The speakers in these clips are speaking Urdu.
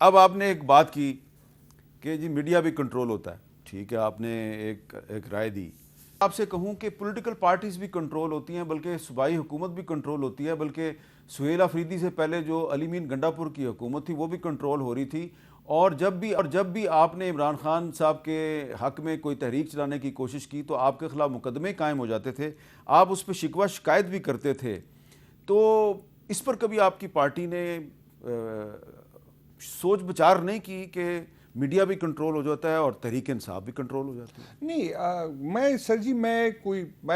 اب آپ نے ایک بات کی کہ جی میڈیا بھی کنٹرول ہوتا ہے، ٹھیک ہے، آپ نے ایک رائے دی. آپ سے کہوں کہ پولیٹیکل پارٹیز بھی کنٹرول ہوتی ہیں، بلکہ صوبائی حکومت بھی کنٹرول ہوتی ہے، بلکہ سہیل آفریدی سے پہلے جو علی مین گنڈا پور کی حکومت تھی وہ بھی کنٹرول ہو رہی تھی. اور جب بھی آپ نے عمران خان صاحب کے حق میں کوئی تحریک چلانے کی کوشش کی تو آپ کے خلاف مقدمے قائم ہو جاتے تھے، آپ اس پہ شکوہ شکایت بھی کرتے تھے. تو اس پر کبھی آپ کی پارٹی نے سوچ بچار نہیں کی کہ میڈیا بھی کنٹرول ہو جاتا ہے اور تحریک انصاف بھی کنٹرول ہو جاتی ہے؟ نہیں، میں سر جی میں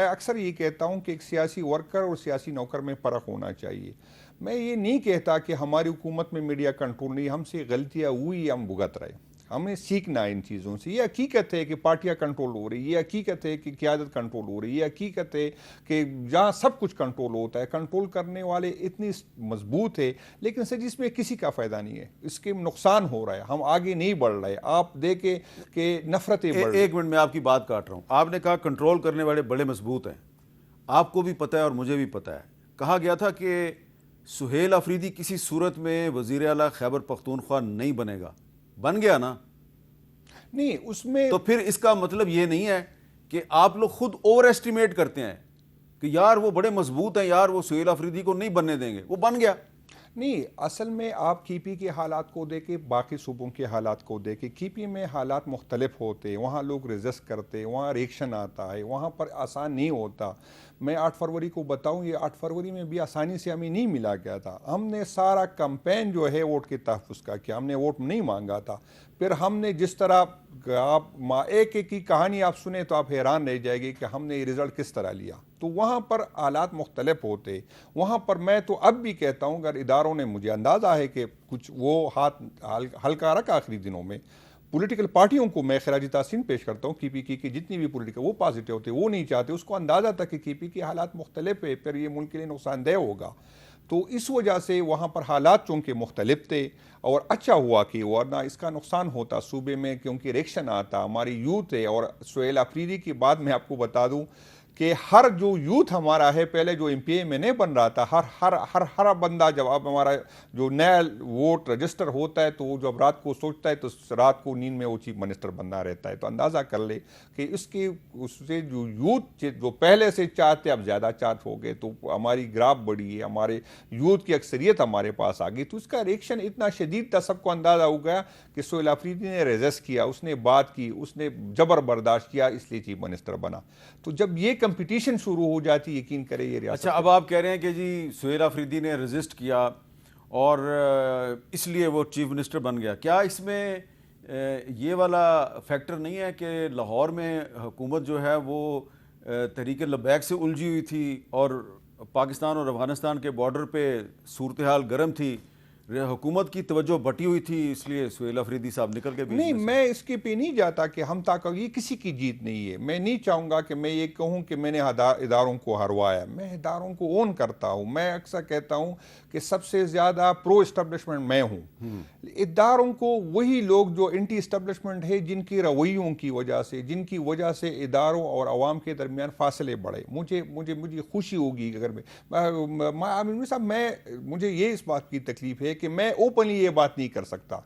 اکثر یہ کہتا ہوں کہ ایک سیاسی ورکر اور سیاسی نوکر میں فرق ہونا چاہیے. میں یہ نہیں کہتا کہ ہماری حکومت میں میڈیا کنٹرول نہیں، ہم سے غلطیاں ہوئی، ہم بھگت رہے. ہمیں سیکھنا ہے ان چیزوں سے. یہ حقیقت ہے کہ پارٹیاں کنٹرول ہو رہی، یہ حقیقت ہے کہ قیادت کنٹرول ہو رہی، یہ حقیقت ہے کہ جہاں سب کچھ کنٹرول ہوتا ہے، کنٹرول کرنے والے اتنی مضبوط ہے، لیکن سر جس میں کسی کا فائدہ نہیں ہے، اس کے نقصان ہو رہا ہے، ہم آگے نہیں بڑھ رہے. آپ دیکھیں کہ نفرتیں بڑھ رہی. ایک منٹ میں آپ کی بات کاٹ رہا ہوں. آپ نے کہا کنٹرول کرنے والے بڑے مضبوط ہیں، آپ کو بھی پتہ ہے اور مجھے بھی پتہ ہے. کہا گیا تھا کہ سہیل آفریدی کسی صورت میں وزیر اعلیٰ خیبر پختونخوا نہیں بنے گا. بن گیا نا؟ نہیں، اس میں تو پھر اس کا مطلب یہ نہیں ہے کہ آپ لوگ خود اوور ایسٹیمیٹ کرتے ہیں کہ یار وہ بڑے مضبوط ہیں، یار وہ سہیل آفریدی کو نہیں بننے دیں گے. وہ بن گیا. نہیں، اصل میں آپ کی پی کے حالات کو دیکھیں، باقی صوبوں کے حالات کو دیکھیں. کی پی میں حالات مختلف ہوتے، وہاں لوگ ریزسٹ کرتے، وہاں ریئیکشن آتا ہے، وہاں پر آسان نہیں ہوتا. میں 8 فروری کو بتاؤں، یہ 8 فروری میں بھی آسانی سے ہمیں نہیں ملا گیا تھا. ہم نے سارا کمپین جو ہے ووٹ کے تحفظ کا کیا، ہم نے ووٹ نہیں مانگا تھا. پھر ہم نے جس طرح آپ ایک کی کہانی آپ سنیں تو آپ حیران رہ جائے گی کہ ہم نے یہ رزلٹ کس طرح لیا. تو وہاں پر حالات مختلف ہوتے. وہاں پر میں تو اب بھی کہتا ہوں، اگر اداروں نے، مجھے اندازہ ہے کہ کچھ وہ ہاتھ ہلکا رکھا آخری دنوں میں. پولیٹیکل پارٹیوں کو میں خراج تحسین پیش کرتا ہوں، کی پی کی جتنی بھی پولیٹیکل وہ پازیٹیو ہوتے، وہ نہیں چاہتے. اس کو اندازہ تھا کہ کی پی کے حالات مختلف ہے، پھر یہ ملک کے لیے نقصان دہ ہوگا. تو اس وجہ سے وہاں پر حالات چونکہ مختلف تھے، اور اچھا ہوا کہ ورنہ اس کا نقصان ہوتا صوبے میں، کیونکہ ریکشن آتا. ہماری یوتھ ہے. اور سہیل آفریدی کی بات میں آپ کو بتا دوں کہ ہر جو یوتھ ہمارا ہے، پہلے جو ایم پی اے میں نہیں بن رہا تھا، ہر بندہ جب اب ہمارا جو نیا ووٹ رجسٹر ہوتا ہے تو وہ جب رات کو سوچتا ہے تو رات کو نیند میں وہ چیف منسٹر بننا رہتا ہے. تو اندازہ کر لے کہ اس سے جو یوتھ جو پہلے سے چاہتے اب زیادہ چاہت ہو گئے. تو ہماری گراف بڑھی ہے، ہمارے یوتھ کی اکثریت ہمارے پاس آ گئی. تو اس کا ریئیکشن اتنا شدید تھا، سب کو اندازہ ہو گیا کہ سہیل آفریدی نے ریزسٹ کیا، اس نے بات کی، اس نے جبر برداشت کیا، اس لیے چیف منسٹر بنا. تو جب یہ کمپٹیشن شروع ہو جاتی، یقین کرے یہ ریاست. اچھا، اب آپ کہہ رہے ہیں کہ جی سہیل آفریدی نے ریزسٹ کیا اور اس لیے وہ چیف منسٹر بن گیا. کیا اس میں یہ والا فیکٹر نہیں ہے کہ لاہور میں حکومت جو ہے وہ تحریک لبیک سے الجھی ہوئی تھی اور پاکستان اور افغانستان کے بارڈر پہ صورتحال گرم تھی، حکومت کی توجہ بٹی ہوئی تھی، اس لیے سہیل آفریدی صاحب نکل کے بیچ نہیں، میں سے؟ میں اس کے پہ نہیں جاتا کہ ہم تک یہ کسی کی جیت نہیں ہے. میں نہیں چاہوں گا کہ میں یہ کہوں کہ میں نے اداروں کو ہروایا. میں اداروں کو اون کرتا ہوں. میں اکثر کہتا ہوں کہ سب سے زیادہ پرو اسٹیبلشمنٹ میں ہوں. اداروں کو وہی لوگ جو اینٹی اسٹیبلشمنٹ ہے، جن کی رویوں کی وجہ سے، جن کی وجہ سے اداروں اور عوام کے درمیان فاصلے بڑھے. مجھے خوشی ہوگی اگر مجھے یہ اس بات کی تکلیف ہے کہ میں اوپنلی یہ بات نہیں کر سکتا،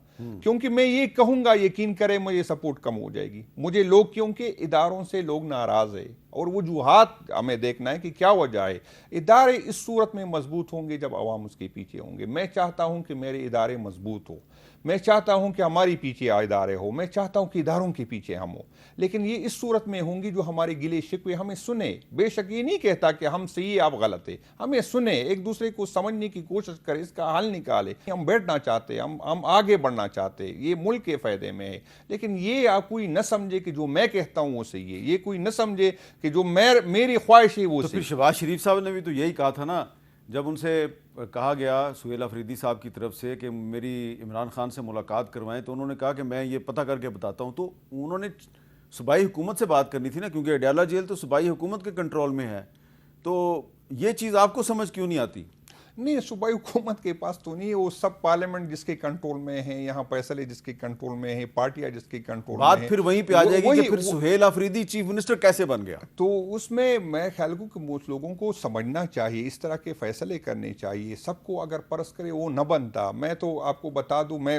کیونکہ میں یہ کہوں گا، یقین کرے مجھے سپورٹ کم ہو جائے گی. مجھے لوگ، کیونکہ اداروں سے لوگ ناراض ہیں اور وجوہات ہمیں دیکھنا ہے کہ کیا وجہ ہے. ادارے اس صورت میں مضبوط ہوں گے جب عوام اس کے پیچھے ہوں گے. میں چاہتا ہوں کہ میرے ادارے مضبوط ہوں. میں چاہتا ہوں کہ ہماری پیچھے ادارے ہو. میں چاہتا ہوں کہ اداروں کے پیچھے ہم ہوں. لیکن یہ اس صورت میں ہوں گی جو ہمارے گلے شکوے ہمیں سنے. بے شک یہ نہیں کہتا کہ ہم صحیح آپ غلط ہے. ہمیں سنے، ایک دوسرے کو سمجھنے کی کوشش کرے، اس کا حل نکالے. ہم بیٹھنا چاہتے، ہم آگے بڑھنا چاہتے، یہ ملک کے فائدے میں ہے. لیکن یہ آپ کوئی نہ سمجھے کہ جو میں کہتا ہوں وہ صحیح ہے. یہ کوئی نہ سمجھے کہ جو میری خواہش ہے وہ تو صحیح. پھر شہباز شریف صاحب نے بھی تو یہی کہا تھا نا، جب ان سے کہا گیا سہیل آفریدی صاحب کی طرف سے کہ میری عمران خان سے ملاقات کروائیں، تو انہوں نے کہا کہ میں یہ پتہ کر کے بتاتا ہوں. تو انہوں نے صوبائی حکومت سے بات کرنی تھی نا، کیونکہ اڈیالہ جیل تو صوبائی حکومت کے کنٹرول میں ہے. تو یہ چیز آپ کو سمجھ کیوں نہیں آتی؟ نہیں صوبائی حکومت کے پاس تو نہیں ہے, وہ سب پارلیمنٹ جس کے کنٹرول میں ہیں, یہاں فیصلے جس کے کنٹرول میں ہیں, پارٹیاں جس کے کنٹرول میں ہیں. بات پھر وہیں پہ آ جائے گی کہ پھر سہیل آفریدی چیف منسٹر کیسے بن گیا. تو اس میں میں خیال کو کہ لوگوں کو سمجھنا چاہیے, اس طرح کے فیصلے کرنے چاہیے. سب کو اگر پرس کرے وہ نہ بنتا. میں تو آپ کو بتا دوں, میں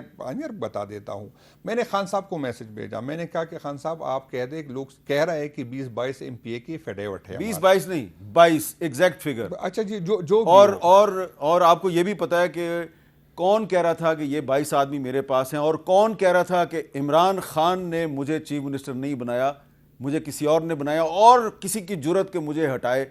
بتا دیتا ہوں, میں نے خان صاحب کو میسج بھیجا, میں نے کہا کہ خان صاحب آپ کہہ دیں, لوگ کہہ رہے ہیں کہ 20-22 MP کی فیڈیوٹ ہے. 20-22 نہیں 22 ایگزیکٹ فگر. اچھا جی, جو اور آپ کو یہ بھی پتا ہے کہ کون کہہ رہا تھا کہ یہ 22 آدمی میرے پاس ہیں, اور کون کہہ رہا تھا کہ عمران خان نے مجھے چیف منسٹر نہیں بنایا, مجھے کسی اور نے بنایا, اور کسی کی جرت کہ مجھے ہٹائے.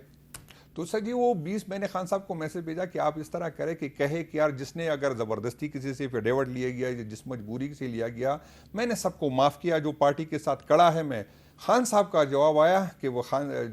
تو سر جی وہ 20 میں نے خان صاحب کو میسج بھیجا کہ آپ اس طرح کریں کہ کہے کہ یار جس نے اگر زبردستی کسی سے فیڈیوٹ لیا گیا, جس مجبوری سے لیا گیا, میں نے سب کو معاف کیا, جو پارٹی کے ساتھ کڑا ہے میں. خان صاحب کا جواب آیا کہ وہ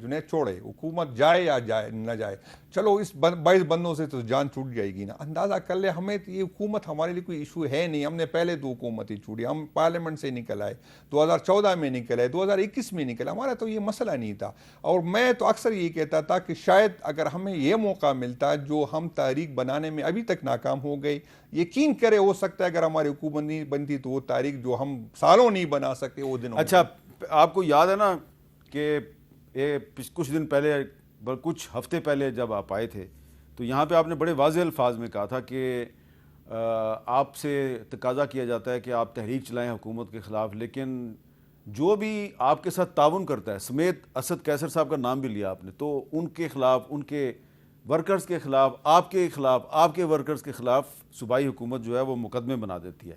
جنید چھوڑے, حکومت جائے یا جائے نہ جائے, چلو اس 22 بندوں سے تو جان چھوٹ جائے گی نا. اندازہ کر لے, ہمیں یہ حکومت ہمارے لیے کوئی ایشو ہے نہیں. ہم نے پہلے تو حکومت ہی چھوڑی, ہم پارلیمنٹ سے نکل آئے, 2014 میں نکل آئے, 2021 میں نکل, ہمارا تو یہ مسئلہ نہیں تھا. اور میں تو اکثر یہ کہتا تھا کہ شاید اگر ہمیں یہ موقع ملتا جو ہم تحریک بنانے میں ابھی تک ناکام ہو گئی, یقین کرے ہو سکتا ہے اگر ہماری حکومت نہیں بنتی تو وہ تحریک جو ہم سالوں نہیں بنا سکتے وہ دنوں. اچھا, آپ کو یاد ہے نا کہ کچھ دن پہلے, کچھ ہفتے پہلے جب آپ آئے تھے تو یہاں پہ آپ نے بڑے واضح الفاظ میں کہا تھا کہ آپ سے تقاضا کیا جاتا ہے کہ آپ تحریک چلائیں حکومت کے خلاف, لیکن جو بھی آپ کے ساتھ تعاون کرتا ہے, سمیت اسد قیصر صاحب کا نام بھی لیا آپ نے, تو ان کے خلاف, ان کے ورکرز کے خلاف, آپ کے خلاف, آپ کے ورکرز کے خلاف صوبائی حکومت جو ہے وہ مقدمے بنا دیتی ہے.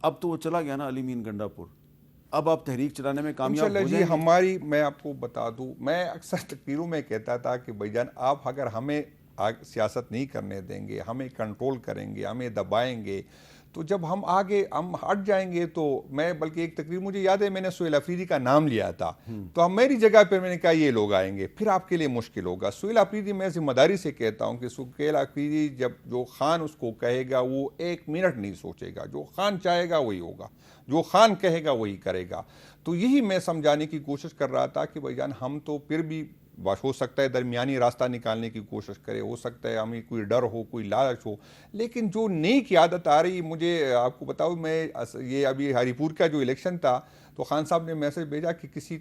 اب تو وہ چلا گیا نا علی مین گنڈا پور, اب آپ تحریک چلانے میں کامیاب ہو جائیں گے. ہماری, میں آپ کو بتا دوں, میں اکثر تقریروں میں کہتا تھا کہ بھائی جان آپ اگر ہمیں سیاست نہیں کرنے دیں گے, ہمیں کنٹرول کریں گے, ہمیں دبائیں گے, تو جب ہم آگے ہم ہٹ جائیں گے تو میں, بلکہ ایک تقریر مجھے یاد ہے میں نے سہیل آفریدی کا نام لیا تھا, تو ہم میری جگہ پہ میں نے کہا یہ لوگ آئیں گے, پھر آپ کے لیے مشکل ہوگا. سہیل آفریدی میں ذمہ داری سے کہتا ہوں کہ سہیل آفریدی جب جو خان اس کو کہے گا وہ 1 منٹ نہیں سوچے گا, جو خان چاہے گا وہی ہوگا, جو خان کہے گا وہی کرے گا. تو یہی میں سمجھانے کی کوشش کر رہا تھا کہ بھائی جان ہم تو پھر بھی ہو سکتا ہے درمیانی راستہ نکالنے کی کوشش کرے, ہو سکتا ہے ہمیں کوئی ڈر ہو, کوئی لالچ ہو, لیکن جو نئی قیادت آ رہی, مجھے آپ کو بتاؤں, میں یہ ابھی ہری پور کا جو الیکشن تھا تو خان صاحب نے میسج بھیجا کہ کسی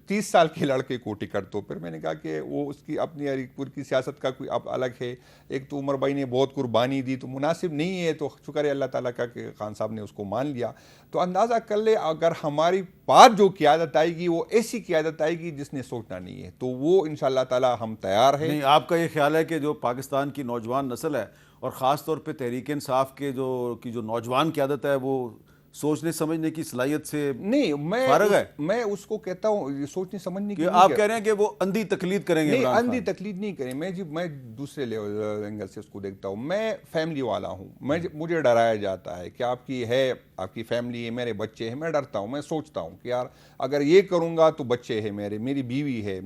30 سال کے لڑکے کو ٹکٹ دو. پھر میں نے کہا کہ وہ اس کی اپنی ہری پور کی سیاست کا کوئی اب الگ ہے, ایک تو عمر بھائی نے بہت قربانی دی تو مناسب نہیں ہے, تو شکر ہے اللہ تعالیٰ کا کہ خان صاحب نے اس کو مان لیا. تو اندازہ کر لے اگر ہماری پاس جو قیادت آئے گی وہ ایسی قیادت آئے گی جس نے سوچنا نہیں ہے, تو وہ انشاءاللہ تعالیٰ ہم تیار ہیں. نہیں, آپ کا یہ خیال ہے کہ جو پاکستان کی نوجوان نسل ہے اور خاص طور پہ تحریک انصاف کے جو نوجوان قیادت ہے وہ سوچنے سمجھنے کی صلاحیت سے نہیں فارغ ہے؟ میں اس کو کہتا ہوں سوچنے سمجھنے کی, آپ کہہ رہے ہیں کہ وہ اندھی تقلید کریں گے. نہیں, اندھی تقلید نہیں کریں. میں دوسرے اینگل سے اس کو دیکھتا ہوں. میں فیملی والا ہوں, مجھے ڈرایا جاتا ہے کہ آپ کی فیملی ہے, میرے بچے ہیں, میں ڈرتا ہوں. میں سوچتا ہوں کہ یار اگر یہ کروں گا تو بچے ہیں میری بیوی ہے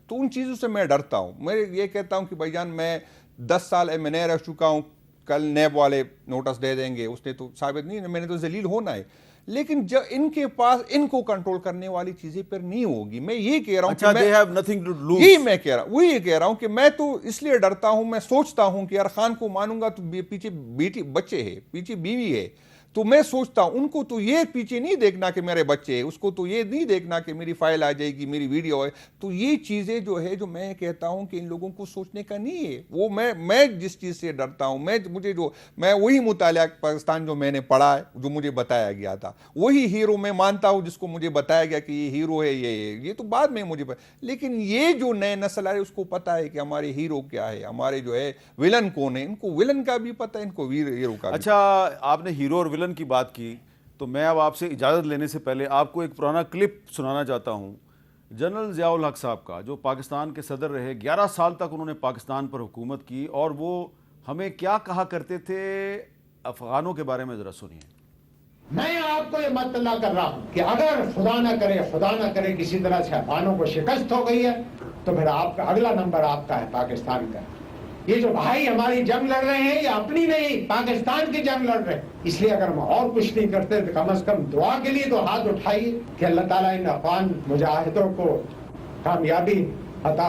تو ان چیزوں سے میں ڈرتا ہوں. میں یہ کہتا ہوں کہ بھائی جان میں 10 سال MNA رہ چکا ہوں, کل نیب والے نوٹس دے دیں گے, اس نے تو ثابت نہیں, میں نے تو ذلیل ہونا ہے, لیکن جب ان کے پاس ان کو کنٹرول کرنے والی چیزیں پر نہیں ہوگی. میں یہ کہہ رہا ہوں کہ they have nothing to lose. یہی میں کہہ رہا ہوں, وہی کہہ رہا ہوں کہ میں تو اس لیے ڈرتا ہوں, میں سوچتا ہوں کہ یار خان کو مانوں گا تو پیچھے بچے ہے, پیچھے بیوی ہے, تو میں سوچتا ہوں ان کو تو یہ پیچھے نہیں دیکھنا کہ میرے بچے ہیں, اس کو تو یہ نہیں دیکھنا کہ میری فائل آ جائے گی, میری ویڈیو ہے. تو یہ چیزیں جو ہے جو میں کہتا ہوں کہ ان لوگوں کو سوچنے کا نہیں ہے. وہ میں جس چیز سے ڈرتا ہوں, میں وہی مطالعہ پاکستان جو میں نے پڑھا ہے, جو مجھے بتایا گیا تھا, وہی ہیرو میں مانتا ہوں جس کو مجھے بتایا گیا کہ یہ ہیرو ہے, یہ تو بعد میں مجھے لیکن یہ جو نئے نسل آئے اس کو پتا ہے کہ ہمارے ہیرو کیا ہے, ہمارے جو ہے ولن کون ہے, ان کو ولن کا بھی پتا ہے, ان کو ہیرو کا بھی. اچھا, آپ نے ہیرو اور ولن کی بات کی تو میں اب آپ سے اجازت لینے سے پہلے آپ کو ایک پرانا کلپ سنانا چاہتا ہوں جنرل ضیاء الحق صاحب کا, جو پاکستان کے صدر رہے. 11 سال تک انہوں نے پاکستان پر حکومت کی, اور وہ ہمیں کیا کہا کرتے تھے افغانوں کے بارے میں, ذرا سنیے. میں آپ کو یہ مطلع کر رہا ہوں کہ اگر خدا نہ کرے کسی طرح سے افغانوں کو شکست ہو گئی ہے تو پھر آپ کا اگلا نمبر آپ کا ہے, پاکستان کا. یہ جو بھائی ہماری جنگ لڑ رہے ہیں یہ اپنی نہیں, پاکستان کی جنگ لڑ رہے ہیں. اس لیے اگر ہم اور کچھ نہیں کرتے تو کم از کم دعا کے لیے تو ہاتھ اٹھائیے کہ اللہ تعالیٰ ان افغان مجاہدوں کو کامیابی عطا